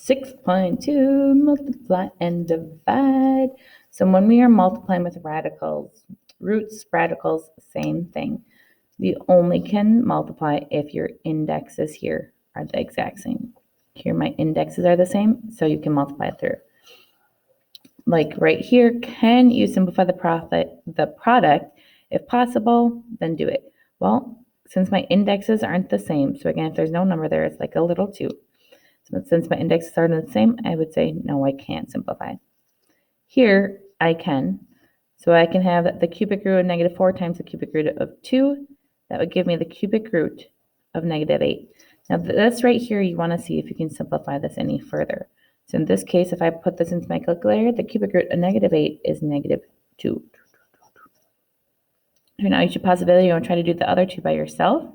6.2, multiply and divide. So when we are multiplying with radicals, roots, radicals, same thing. You only can multiply if your indexes here are the exact same. Here my indexes are the same, so you can multiply through. Like right here, can you simplify the product? If possible, then do it. Well, since my indexes aren't the same, so again, if there's no number there, it's like a little 2. So since my indexes are the same, I would say, no, I can't simplify. Here, I can. So I can have the cubic root of negative 4 times the cubic root of 2. That would give me the cubic root of negative 8. Now this right here, you want to see if you can simplify this any further. So in this case, if I put this into my calculator, the cubic root of negative 8 is negative 2. Now you should pause the video and try to do the other 2 by yourself.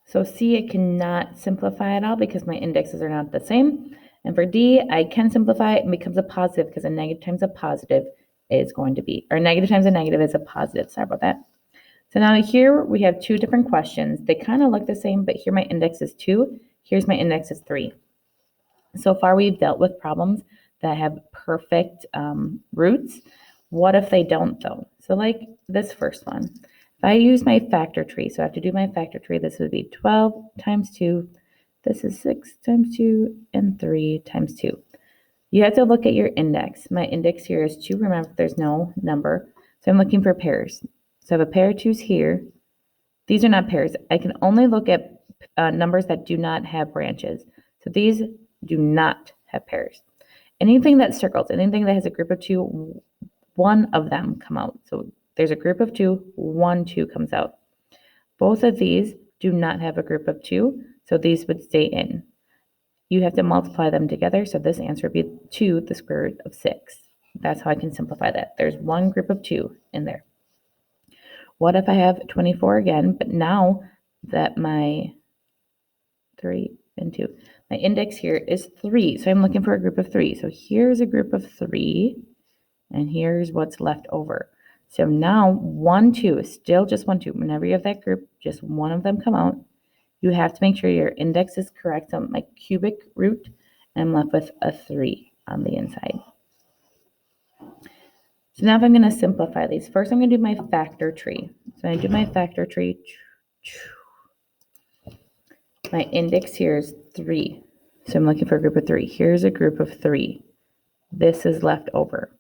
So C, I cannot simplify at all because my indexes are not the same. And for D, I can simplify it and becomes a positive because a negative times a positive is going to be, or negative times a negative is a positive. Sorry about that. So now here we have 2 different questions. They kind of look the same, but here my index is 2. Here's my index is 3. So far we've dealt with problems that have perfect roots. What if they don't though? So like this first one. If I use my factor tree, so I have to do my factor tree, this would be 12 times 2. This is 6 times 2 and 3 times 2. You have to look at your index. My index here is 2. Remember, there's no number. So I'm looking for pairs. So I have a pair of 2's here. These are not pairs. I can only look at numbers that do not have branches. So these do not have pairs. Anything that circles, anything that has a group of 2, one of them come out. So there's a group of 2, 1, 2 comes out. Both of these do not have a group of 2, so these would stay in. You have to multiply them together, so this answer would be 2 the square root of 6. That's how I can simplify that. There's one group of 2 in there. What if I have 24 again, but now that my 3 and 2, my index here is 3, so I'm looking for a group of 3. So here's a group of 3, and here's what's left over. So now 1, 2 is still just 1, 2. Whenever you have that group, just one of them come out. You have to make sure your index is correct. So my cubic root, I'm left with a 3 on the inside. So now if I'm going to simplify these, first I'm going to do my factor tree. So I do my factor tree. My index here is 3. So I'm looking for a group of 3. Here's a group of 3. This is left over.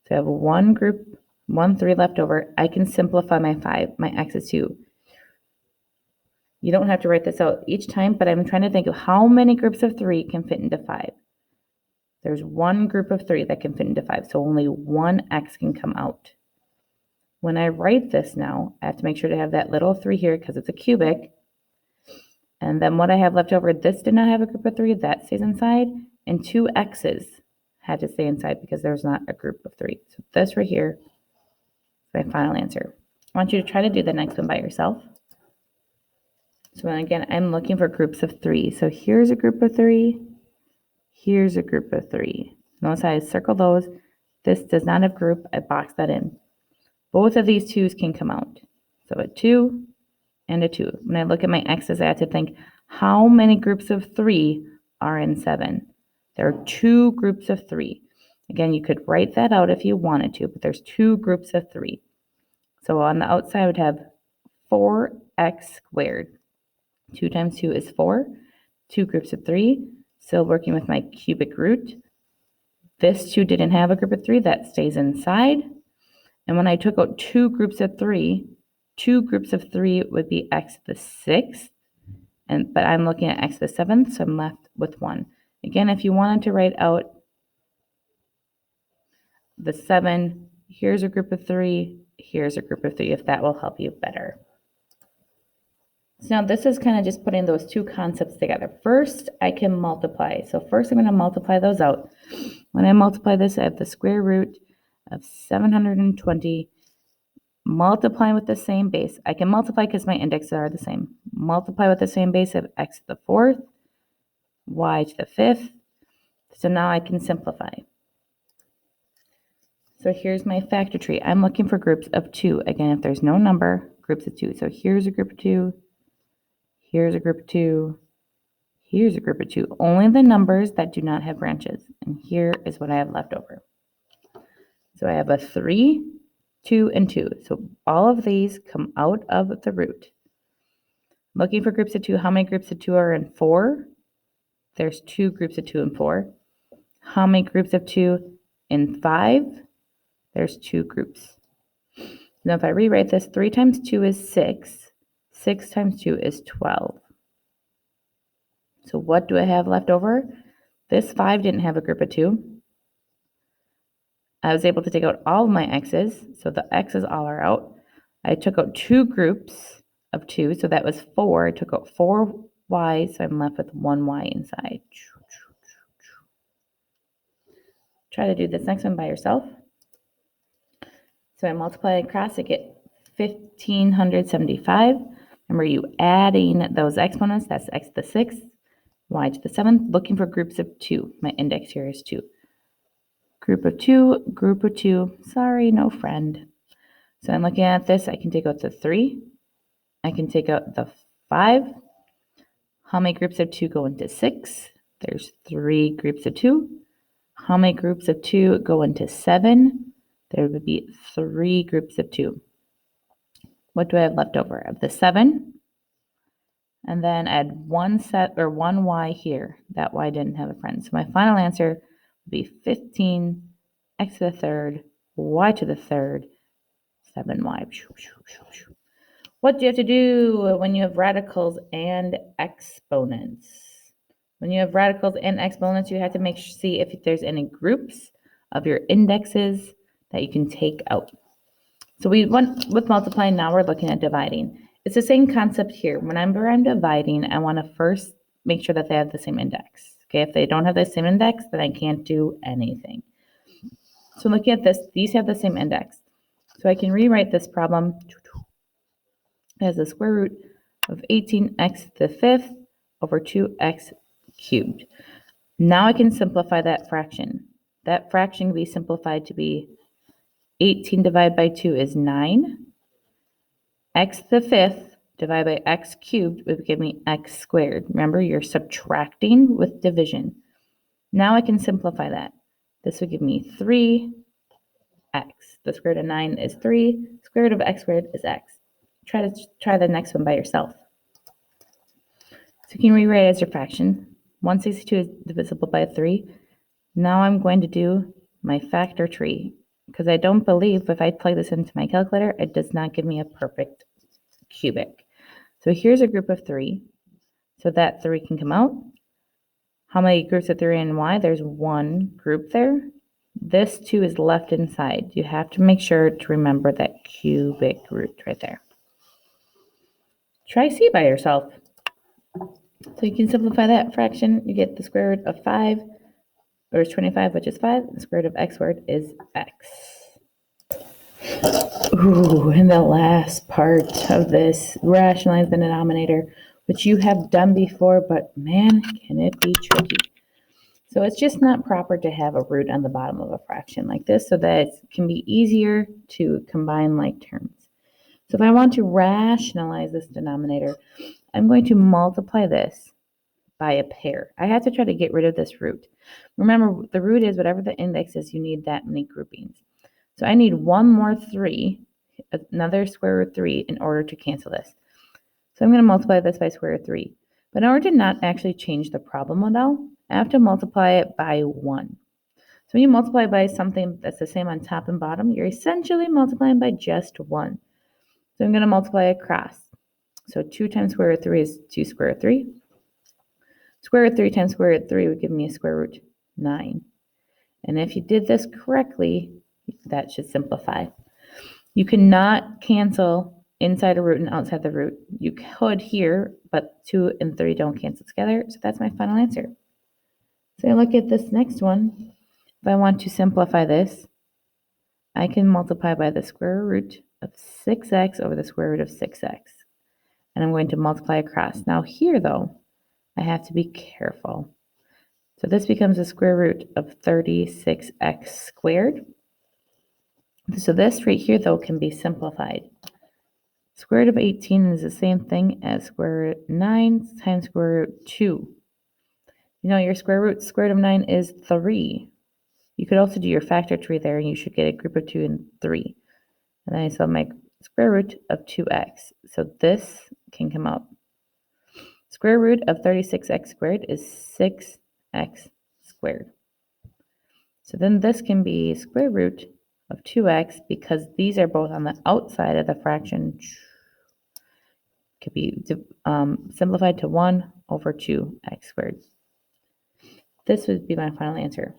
So I have one group, 1, 3 left over. I can simplify my 5. My x is 2. You don't have to write this out each time, but I'm trying to think of how many groups of 3 can fit into 5. There's one group of 3 that can fit into 5, so only one x can come out. When I write this now, I have to make sure to have that little 3 here because it's a cubic. And then what I have left over, this did not have a group of 3, that stays inside, and 2 x's had to stay inside because there's not a group of 3. So this right here is my final answer. I want you to try to do the next one by yourself. So again, I'm looking for groups of 3. So here's a group of 3. Here's a group of 3. Notice I circle those. This does not have group. I box that in. Both of these 2's can come out. So a 2 and a 2. When I look at my x's, I have to think, how many groups of 3 are in 7? There are 2 groups of 3. Again, you could write that out if you wanted to, but there's 2 groups of 3. So on the outside, I would have 4x squared. 2 times 2 is 4. 2 groups of 3. Still working with my cubic root. This 2 didn't have a group of 3. That stays inside. And when I took out 2 groups of 3, 2 groups of 3 would be x to the 6th. But I'm looking at x to the 7th, so I'm left with 1. Again, if you wanted to write out the 7, here's a group of 3, here's a group of 3, if that will help you better. So now this is kind of just putting those 2 concepts together. First, I can multiply. So first I'm going to multiply those out. When I multiply this, I have the square root of 720 multiplying with the same base. I can multiply because my indexes are the same. Multiply with the same base of x to the 4th, y to the 5th. So now I can simplify. So here's my factor tree. I'm looking for groups of 2. Again, if there's no number, groups of 2. So here's a group of 2. Here's a group of 2. Here's a group of 2. Only the numbers that do not have branches. And here is what I have left over. So I have a 3, 2, and 2. So all of these come out of the root. Looking for groups of 2. How many groups of 2 are in 4? There's 2 groups of 2 in 4. How many groups of 2 in 5? There's 2 groups. Now if I rewrite this, 3 times 2 is 6. 6 times 2 is 12. So what do I have left over? This 5 didn't have a group of 2. I was able to take out all of my x's, so the x's all are out. I took out 2 groups of 2, so that was 4. I took out 4 y's, so I'm left with 1 y inside. Try to do this next one by yourself. So I multiply across, I get 1,575. Remember, you adding those exponents, that's x to the 6th, y to the 7th, looking for groups of 2. My index here is 2. Group of 2, sorry, no friend. So I'm looking at this, I can take out the 3. I can take out the 5. How many groups of 2 go into 6? There's 3 groups of 2. How many groups of 2 go into 7? There would be 3 groups of 2. What do I have left over? Of the 7, and then add 1 y here. That y didn't have a friend. So my final answer would be 15 x to the 3rd, y to the 3rd, 7y. What do you have to do when you have radicals and exponents? When you have radicals and exponents, you have to see if there's any groups of your indexes that you can take out. So we went with multiplying, now we're looking at dividing. It's the same concept here. Whenever I'm dividing, I want to first make sure that they have the same index. Okay, if they don't have the same index, then I can't do anything. So looking at this, these have the same index. So I can rewrite this problem as the square root of 18x to the 5th over 2x cubed. Now I can simplify that fraction. That fraction can be simplified to be 18 divided by 2 is 9. X to the 5th divided by x cubed would give me x squared. Remember, you're subtracting with division. Now I can simplify that. This would give me 3x. The square root of 9 is 3. Square root of x squared is x. Try the next one by yourself. So you can rewrite it as your fraction. 162 is divisible by 3. Now I'm going to do my factor tree, because I don't believe if I plug this into my calculator, it does not give me a perfect cubic. So here's a group of 3. So that 3 can come out. How many groups of 3 and y? There's 1 group there. This 2 is left inside. You have to make sure to remember that cubic root right there. Try C by yourself. So you can simplify that fraction. You get the square root of 5, or is 25, which is 5. The square root of x squared is x. Ooh, and the last part of this, rationalize the denominator, which you have done before, but man, can it be tricky. So it's just not proper to have a root on the bottom of a fraction like this, so that it can be easier to combine like terms. So if I want to rationalize this denominator, I'm going to multiply this by a pair. I have to try to get rid of this root. Remember, the root is whatever the index is, you need that many groupings. So I need one more 3, another square root of 3, in order to cancel this. So I'm going to multiply this by square root of 3. But in order to not actually change the problem model, I have to multiply it by 1. So when you multiply by something that's the same on top and bottom, you're essentially multiplying by just 1. So I'm going to multiply across. So 2 times square root of 3 is 2 square root of 3. Square root of 3 times square root of 3 would give me a square root 9. And if you did this correctly, that should simplify. You cannot cancel inside a root and outside the root. You could here, but 2 and 3 don't cancel together. So that's my final answer. So look at this next one. If I want to simplify this, I can multiply by the square root of 6x over the square root of 6x. And I'm going to multiply across. Now here, though, I have to be careful. So this becomes the square root of 36x squared. So this right here, though, can be simplified. Square root of 18 is the same thing as square root 9 times square root 2. You know, your square root of 9 is 3. You could also do your factor tree there, and you should get a group of 2 and 3. And then I still make square root of 2x. So this can come out. Square root of 36x squared is 6x squared. So then this can be square root of 2x because these are both on the outside of the fraction. Could be simplified to 1 over 2x squared. This would be my final answer.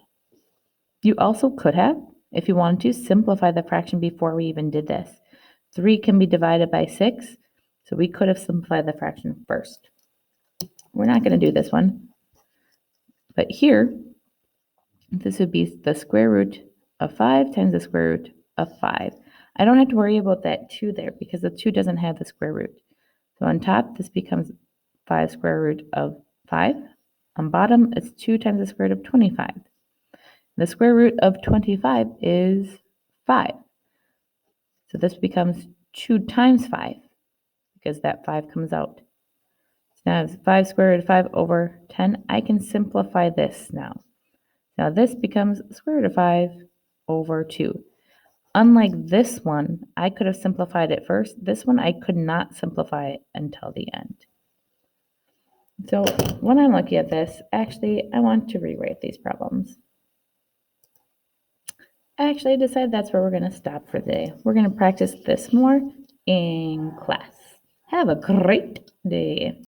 You also could have, if you wanted to, simplify the fraction before we even did this. 3 can be divided by 6, so we could have simplified the fraction first. We're not going to do this one. But here, this would be the square root of 5 times the square root of 5. I don't have to worry about that 2 there because the 2 doesn't have the square root. So on top, this becomes 5 square root of 5. On bottom, it's 2 times the square root of 25. The square root of 25 is 5. So this becomes 2 times 5 because that 5 comes out. So now it's 5 square root of 5 over 10. I can simplify this now. Now this becomes square root of 5 over 2. Unlike this one, I could have simplified it first. This one, I could not simplify it until the end. So when I'm looking at this, actually, I want to rewrite these problems. Actually, I decided that's where we're going to stop for today. We're going to practice this more in class. Have a great day.